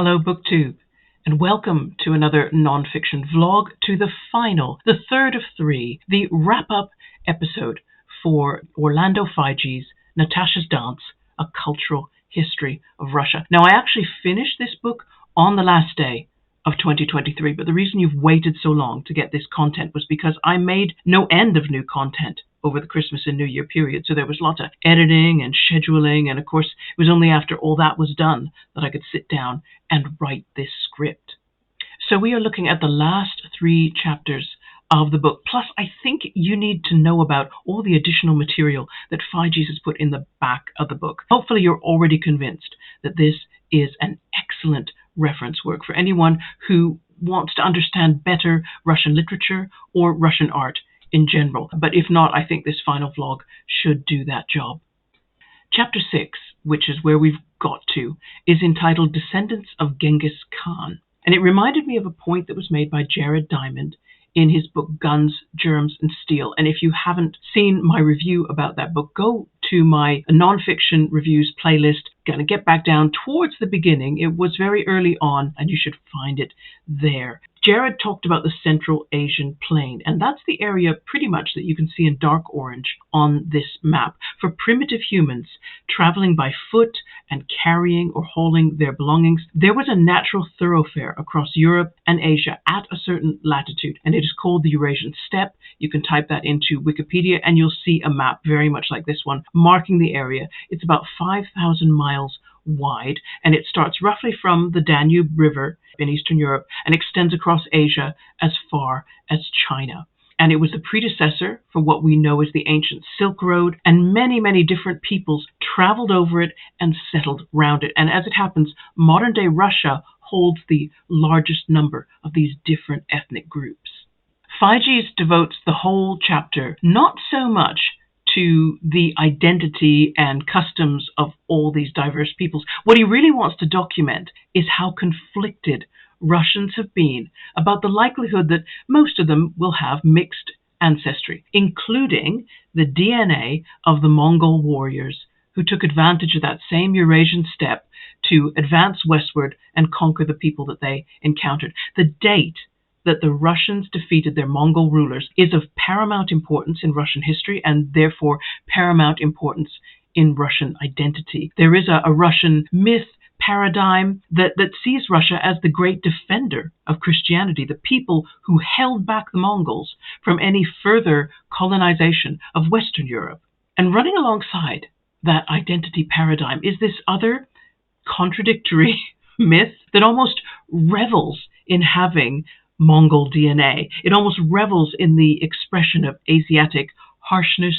Hello, BookTube, and welcome to another nonfiction vlog, to the third of three, the wrap-up episode for Orlando Fige's Natasha's Dance, A Cultural History of Russia. Now, I actually finished this book on the last day of 2023, but the reason you've waited so long to get this content was because I made no end of new content over the Christmas and New Year period. So there was lots of editing and scheduling, and of course it was only after all that was done that I could sit down and write this script. So we are looking at the last three chapters of the book. Plus, I think you need to know about all the additional material that Fige's has put in the back of the book. Hopefully you're already convinced that this is an excellent reference work for anyone who wants to understand better Russian literature or Russian art in general. But if not, I think this final vlog should do that job. Chapter 6, which is where we've got to, is entitled Descendants of Genghis Khan. And it reminded me of a point that was made by Jared Diamond in his book Guns, Germs, and Steel. And if you haven't seen my review about that book, go to my nonfiction reviews playlist. Gonna get back down towards the beginning. It was very early on, and you should find it there. Jared talked about the Central Asian Plain, and that's the area pretty much that you can see in dark orange on this map for primitive humans traveling by foot and carrying or hauling their belongings. There was a natural thoroughfare across Europe and Asia at a certain latitude, and it is called the Eurasian Steppe. You can type that into Wikipedia and you'll see a map very much like this one marking the area. It's about 5,000 miles wide, and it starts roughly from the Danube River in Eastern Europe and extends across Asia as far as China. And it was the predecessor for what we know as the ancient Silk Road, and many, many different peoples traveled over it and settled round it. And as it happens, modern-day Russia holds the largest number of these different ethnic groups. Fige's devotes the whole chapter not so much to the identity and customs of all these diverse peoples. What he really wants to document is how conflicted Russians have been about the likelihood that most of them will have mixed ancestry, including the DNA of the Mongol warriors who took advantage of that same Eurasian steppe to advance westward and conquer the people that they encountered. The date that the Russians defeated their Mongol rulers is of paramount importance in Russian history and therefore paramount importance in Russian identity. There is a Russian myth paradigm that sees Russia as the great defender of Christianity, the people who held back the Mongols from any further colonization of Western Europe. And running alongside that identity paradigm is this other contradictory myth that almost revels in having Mongol DNA. It almost revels in the expression of Asiatic harshness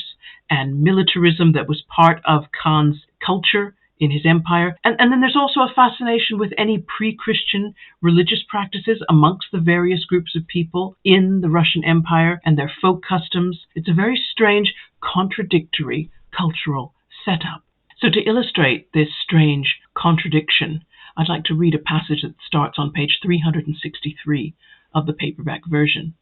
and militarism that was part of Khan's culture in his empire. And then there's also a fascination with any pre-Christian religious practices amongst the various groups of people in the Russian Empire and their folk customs. It's a very strange, contradictory cultural setup. So to illustrate this strange contradiction, I'd like to read a passage that starts on page 363 of the paperback version.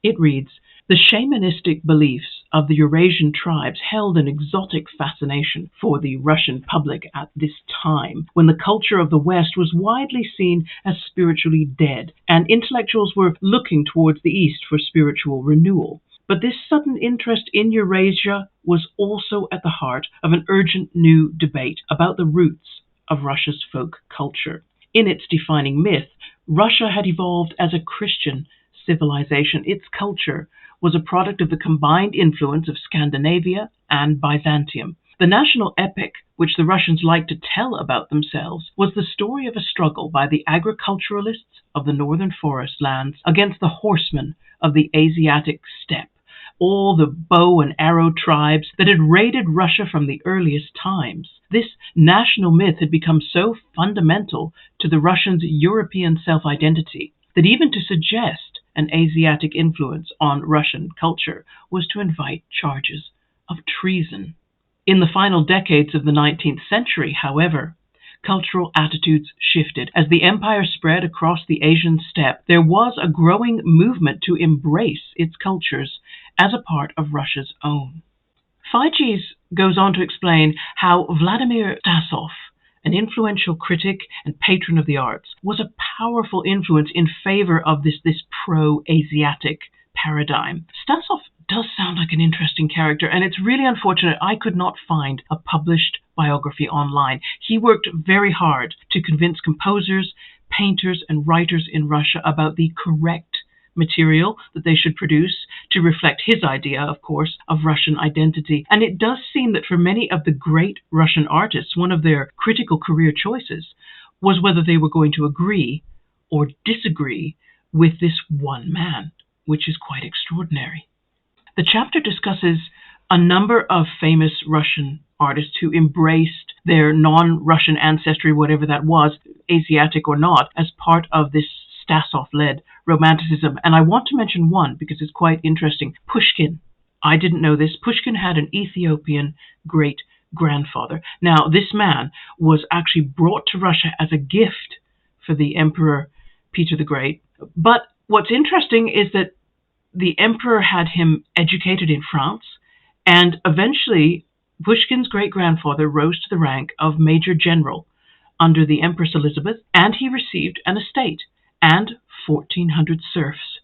It reads, "The shamanistic beliefs of the Eurasian tribes held an exotic fascination for the Russian public at this time, when the culture of the West was widely seen as spiritually dead, and intellectuals were looking towards the East for spiritual renewal. But this sudden interest in Eurasia was also at the heart of an urgent new debate about the roots of Russia's folk culture. In its defining myth, Russia had evolved as a Christian civilization. Its culture was a product of the combined influence of Scandinavia and Byzantium. The national epic, which the Russians liked to tell about themselves, was the story of a struggle by the agriculturalists of the northern forest lands against the horsemen of the Asiatic steppe, all the bow and arrow tribes that had raided Russia from the earliest times. This national myth had become so fundamental to the Russians' European self-identity that even to suggest an Asiatic influence on Russian culture was to invite charges of treason. In the final decades of the 19th century, however, cultural attitudes shifted. As the empire spread across the Asian steppe, there was a growing movement to embrace its cultures as a part of Russia's own. Fige's goes on to explain how Vladimir Stasov, an influential critic and patron of the arts, was a powerful influence in favor of this pro-Asiatic paradigm. Stasov does sound like an interesting character, and it's really unfortunate I could not find a published biography online. He worked very hard to convince composers, painters, and writers in Russia about the correct material that they should produce to reflect his idea, of course, of Russian identity. And it does seem that for many of the great Russian artists, one of their critical career choices was whether they were going to agree or disagree with this one man, which is quite extraordinary. The chapter discusses a number of famous Russian artists who embraced their non-Russian ancestry, whatever that was, Asiatic or not, as part of this Stasov-led Romanticism. And I want to mention one because it's quite interesting. Pushkin. I didn't know this. Pushkin had an Ethiopian great-grandfather. Now, this man was actually brought to Russia as a gift for the Emperor Peter the Great. But what's interesting is that the emperor had him educated in France, and eventually Pushkin's great-grandfather rose to the rank of Major General under the Empress Elizabeth, and he received an estate and 1,400 serfs.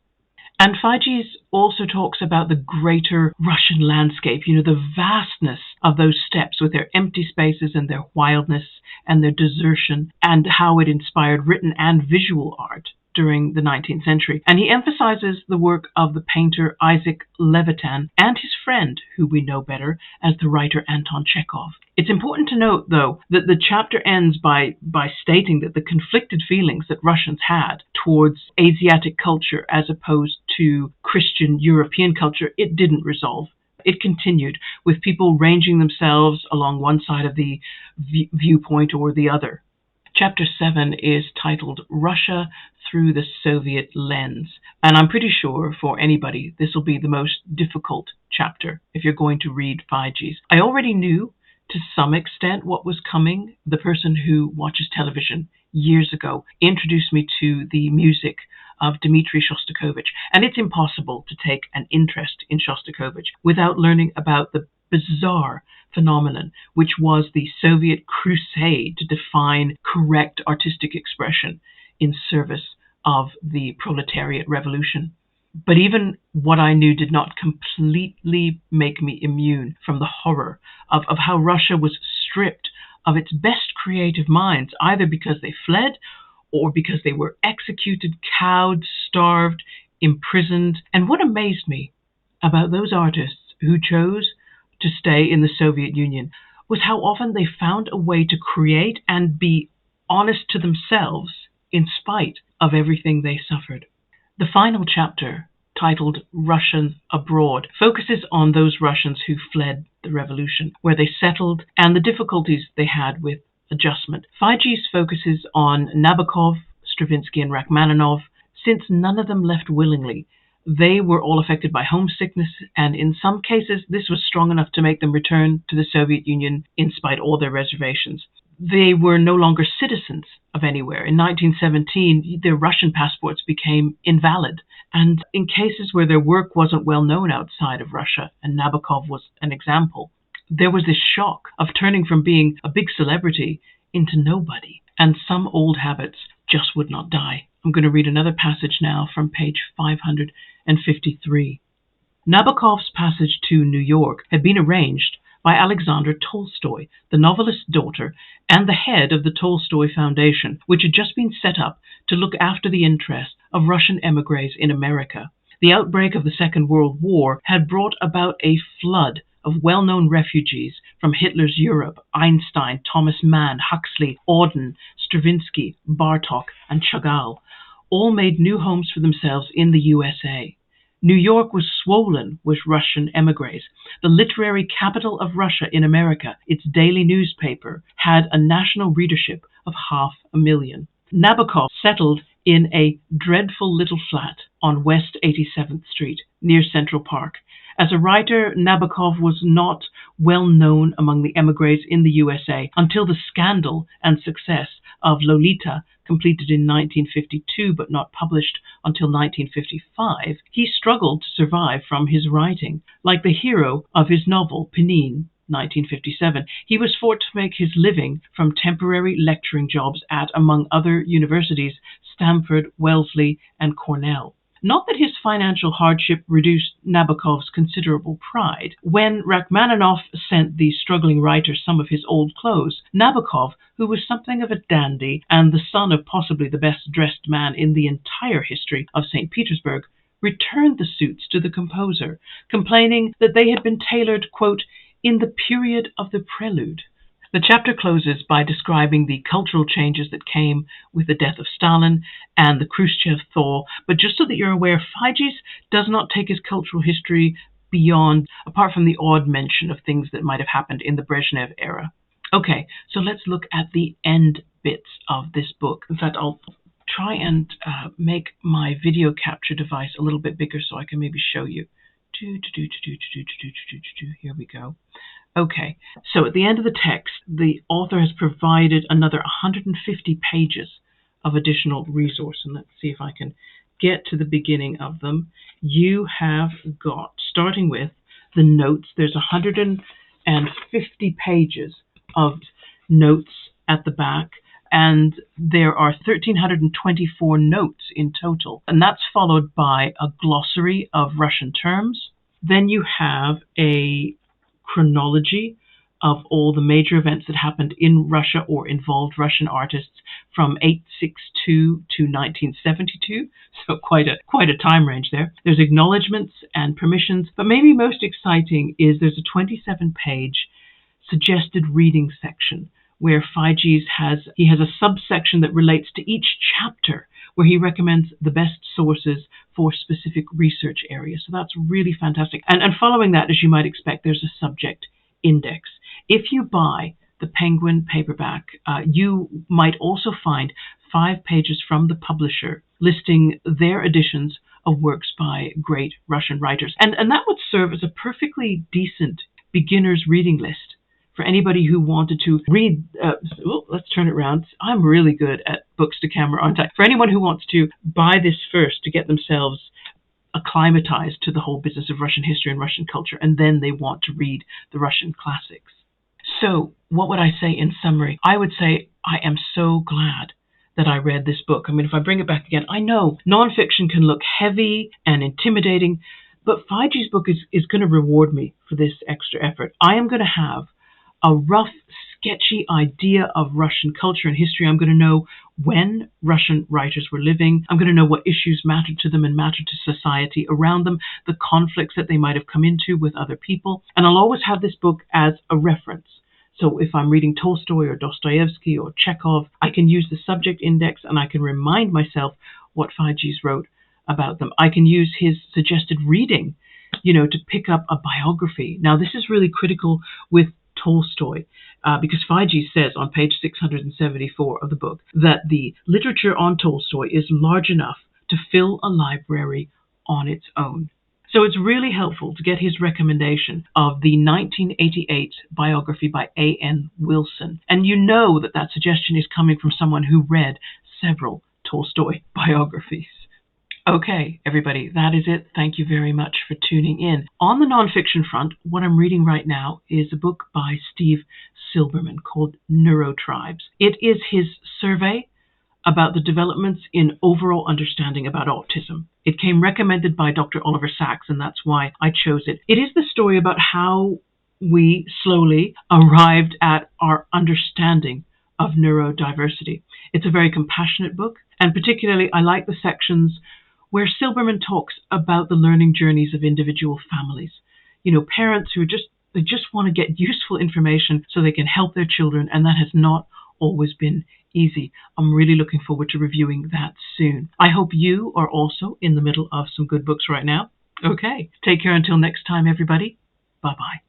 And Feiges also talks about the greater Russian landscape, the vastness of those steppes with their empty spaces and their wildness and their desertion, and how it inspired written and visual art during the 19th century. And he emphasizes the work of the painter Isaac Levitan and his friend, who we know better as the writer Anton Chekhov. It's important to note, though, that the chapter ends by stating that the conflicted feelings that Russians had towards Asiatic culture as opposed to Christian European culture, it didn't resolve. It continued, with people ranging themselves along one side of the viewpoint or the other. Chapter 7 is titled Russia Through the Soviet Lens. And I'm pretty sure for anybody, this will be the most difficult chapter if you're going to read Feiges. I already knew to some extent what was coming. The person who watches television years ago introduced me to the music of Dmitri Shostakovich. And it's impossible to take an interest in Shostakovich without learning about the bizarre phenomenon, which was the Soviet crusade to define correct artistic expression in service of the proletariat revolution. But even what I knew did not completely make me immune from the horror of how Russia was stripped of its best creative minds, either because they fled or because they were executed, cowed, starved, imprisoned. And what amazed me about those artists who chose to stay in the Soviet Union was how often they found a way to create and be honest to themselves in spite of everything they suffered. The final chapter, titled Russian Abroad, focuses on those Russians who fled the revolution, where they settled, and the difficulties they had with adjustment. Feiges focuses on Nabokov, Stravinsky, and Rachmaninoff, since none of them left willingly. They were all affected by homesickness, and in some cases this was strong enough to make them return to the Soviet Union in spite of all their reservations. They were no longer citizens of anywhere. In 1917, their Russian passports became invalid, and in cases where their work wasn't well known outside of Russia, and Nabokov was an example, there was this shock of turning from being a big celebrity into nobody, and some old habits just would not die. I'm going to read another passage now from page 553. Nabokov's passage to New York had been arranged by Alexander Tolstoy, the novelist's daughter, and the head of the Tolstoy Foundation, which had just been set up to look after the interests of Russian émigrés in America. The outbreak of the Second World War had brought about a flood of well-known refugees from Hitler's Europe: Einstein, Thomas Mann, Huxley, Auden, Stravinsky, Bartók, and Chagall. All made new homes for themselves in the USA. New York was swollen with Russian émigrés. The literary capital of Russia in America, its daily newspaper, had a national readership of 500,000. Nabokov settled in a dreadful little flat on West 87th Street, near Central Park. As a writer, Nabokov was not well known among the émigrés in the USA until the scandal and success of Lolita, completed in 1952 but not published until 1955. He struggled to survive from his writing, like the hero of his novel, Penin, 1957. He was forced to make his living from temporary lecturing jobs at, among other universities, Stanford, Wellesley, and Cornell. Not that his financial hardship reduced Nabokov's considerable pride. When Rachmaninoff sent the struggling writer some of his old clothes, Nabokov, who was something of a dandy and the son of possibly the best-dressed man in the entire history of St. Petersburg, returned the suits to the composer, complaining that they had been tailored, quote, in the period of the prelude. The chapter closes by describing the cultural changes that came with the death of Stalin and the Khrushchev thaw, but just so that you're aware, Figes does not take his cultural history beyond, apart from the odd mention of things that might have happened in the Brezhnev era. Okay, so let's look at the end bits of this book. In fact, I'll try and make my video capture device a little bit bigger so I can maybe show you. Here we go. Okay, so at the end of the text, the author has provided another 150 pages of additional resource. And let's see if I can get to the beginning of them. You have got, starting with the notes, there's 150 pages of notes at the back, and there are 1,324 notes in total. And that's followed by a glossary of Russian terms. Then you have a chronology of all the major events that happened in Russia or involved Russian artists from 862 to 1972. So quite a time range there. There's acknowledgements and permissions, but maybe most exciting is there's a 27-page suggested reading section where Figes has a subsection that relates to each chapter, where he recommends the best sources for specific research areas. So that's really fantastic. And following that, as you might expect, there's a subject index. If you buy the Penguin paperback, you might also find 5 pages from the publisher listing their editions of works by great Russian writers. And that would serve as a perfectly decent beginner's reading list for anybody who wanted to read, let's turn it around. I'm really good at books to camera, aren't I? For anyone who wants to buy this first to get themselves acclimatized to the whole business of Russian history and Russian culture, and then they want to read the Russian classics. So what would I say in summary? I would say I am so glad that I read this book. I mean, if I bring it back again, I know nonfiction can look heavy and intimidating, but Figes' book is going to reward me for this extra effort. I am going to have a rough, sketchy idea of Russian culture and history. I'm going to know when Russian writers were living. I'm going to know what issues mattered to them and mattered to society around them, the conflicts that they might have come into with other people. And I'll always have this book as a reference. So if I'm reading Tolstoy or Dostoevsky or Chekhov, I can use the subject index and I can remind myself what Figes wrote about them. I can use his suggested reading, to pick up a biography. Now, this is really critical with Tolstoy, because Figes says on page 674 of the book that the literature on Tolstoy is large enough to fill a library on its own. So it's really helpful to get his recommendation of the 1988 biography by A.N. Wilson. And you know that suggestion is coming from someone who read several Tolstoy biographies. Okay, everybody, that is it. Thank you very much for tuning in. On the nonfiction front, what I'm reading right now is a book by Steve Silberman called Neurotribes. It is his survey about the developments in overall understanding about autism. It came recommended by Dr. Oliver Sacks, and that's why I chose it. It is the story about how we slowly arrived at our understanding of neurodiversity. It's a very compassionate book, and particularly I like the sections where Silberman talks about the learning journeys of individual families. Parents who just want to get useful information so they can help their children, and that has not always been easy. I'm really looking forward to reviewing that soon. I hope you are also in the middle of some good books right now. Okay, take care until next time, everybody. Bye-bye.